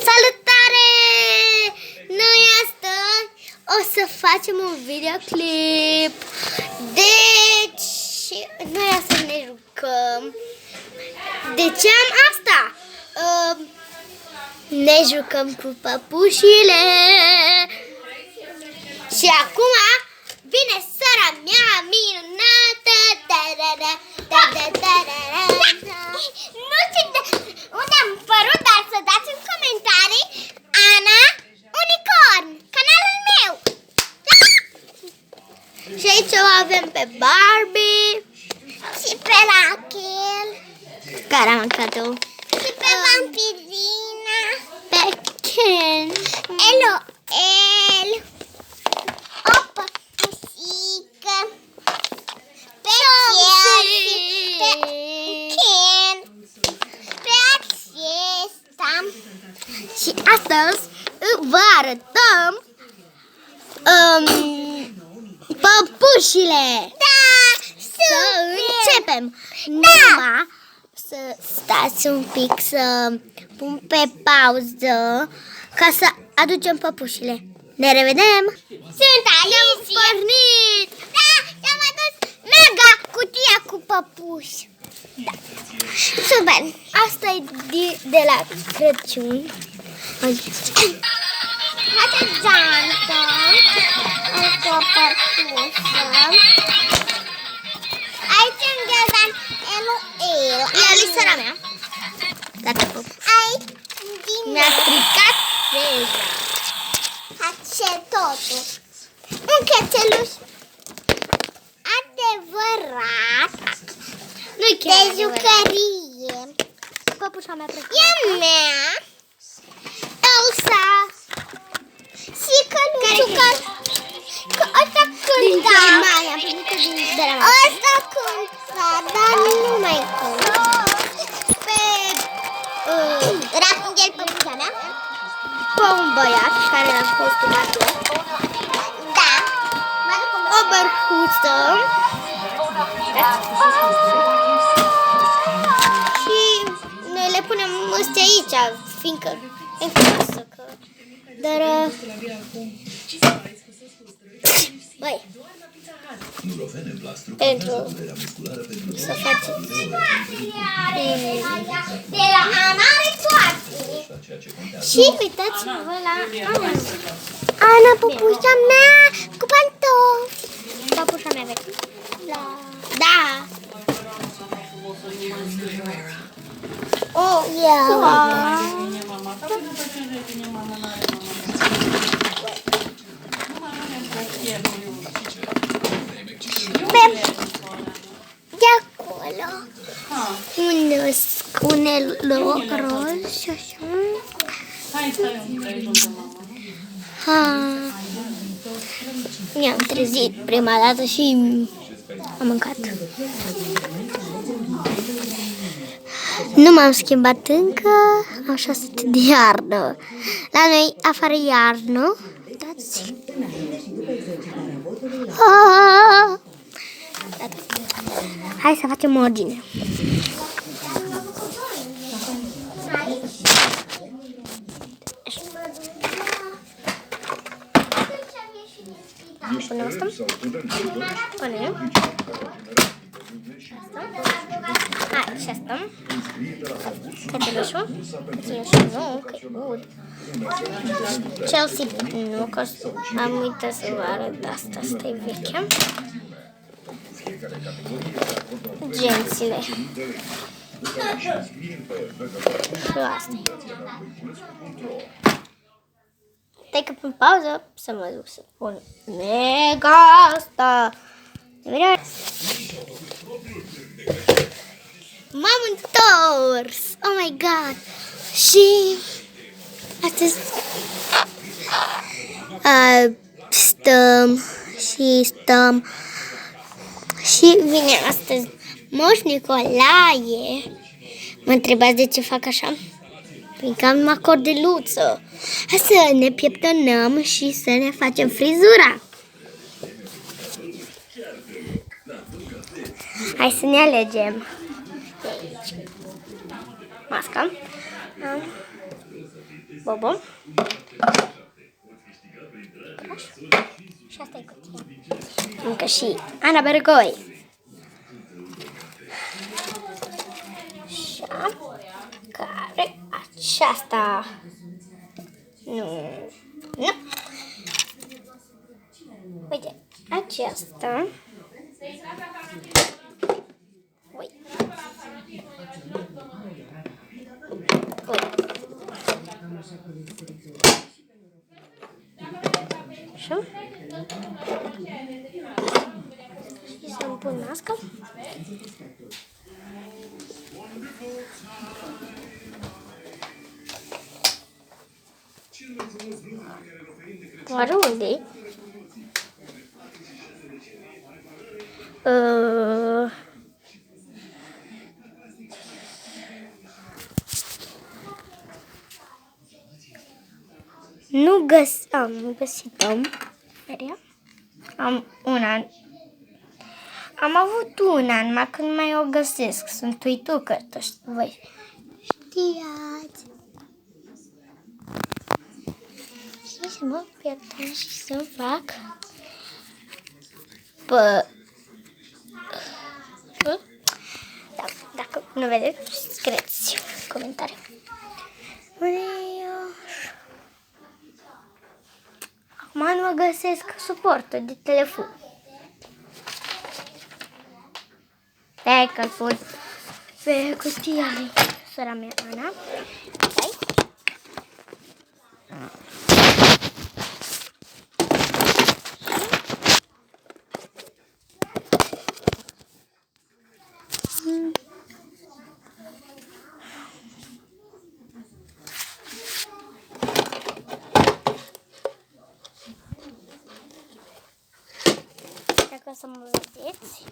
Salutare! Noi astăzi o să facem un videoclip. Deci, noi astăzi ne jucăm. De ce am asta? Ne jucăm cu păpușile. Și acum vine sora mea minunată. Nu știu unde am părut, dar să dați în comentarii Ana Unicorn, canalul meu. Și aici o avem pe Barbie și pe Rachel, care a mâncat-o, și pe Vampirina, pe Ken, El, o păpușică, pe Chelsea, pe Ken, pe acesta. Și astăzi vă arătăm păpușile. Da, să începem. Numai să stați un pic, să pun pe pauză ca să aducem păpușile. Ne revedem! Sunt aici! Pornit! Da, și-am adus mega cutia cu păpuși. Da. Super! Asta e de la Crăciun. Poate geantă, o păpușă. Aici în gheazan El. E sora mea. Aici mi-a stricat freza. Face totul. Un cățeluș adevărat. Nu-i chiar de jucărie. Păpușa mea preferată. E mea. Elsa. Și căluțucă. Că ăsta cânta. Ăsta cânta, dar nu mai cânta. Pe Rapunzel, păpușa mea. Pe un băiat care l-a costumat eu. Da. O bărcuță. Și noi le punem astea aici, fiindcă e frumoasă. Dar... Băi, pentru să faceți de la Ana are toate. Și uitați-vă la Ana, păpușa mea cu pantofi. Păpușa mea veche. Da. Oh, yeah. De acolo un scunel roz și așa. Mi-am trezit prima dată și am mâncat. Nu m-am schimbat încă, așa sunt de iarnă. La noi afară iarnă. Uitați. Hai să facem ordine. Punem asta? Punem. Hai, și asta. Cătălușul. Cătălușul nu, că ud. Chelsea nu, că am uitat să vă arăt asta. Asta e vechea. Gențile. Și asta. Stai că pun pauză să mă duc să pun mega asta. M-am întors! Oh my god! Și astăzi stăm și vine astăzi Moș Nicolae. Mă întrebați de ce fac așa? Fiindcă am numai cordeluță. Hai să ne pieptănăm și să ne facem frizura. Hai să ne alegem. Masca. Bobo. Și asta e cutia. Încă și Ana Bergoi. Așa. Care aceasta... Nu. Uite, aceasta. Ui. Așa. Și să-mi pun masca. Oare unde-i? Nu am găsit-o. Am avut una, numai când mai o găsesc. Sunt uitucă, voi știați. Și să mă pierdem și să fac dacă nu vedeți, scrieți în comentarii. Acum nu mă găsesc suportul de telefon. Stai că-l pun pe cutia lui sora mea, Ana. Stai. Dacă o să mă vedeți.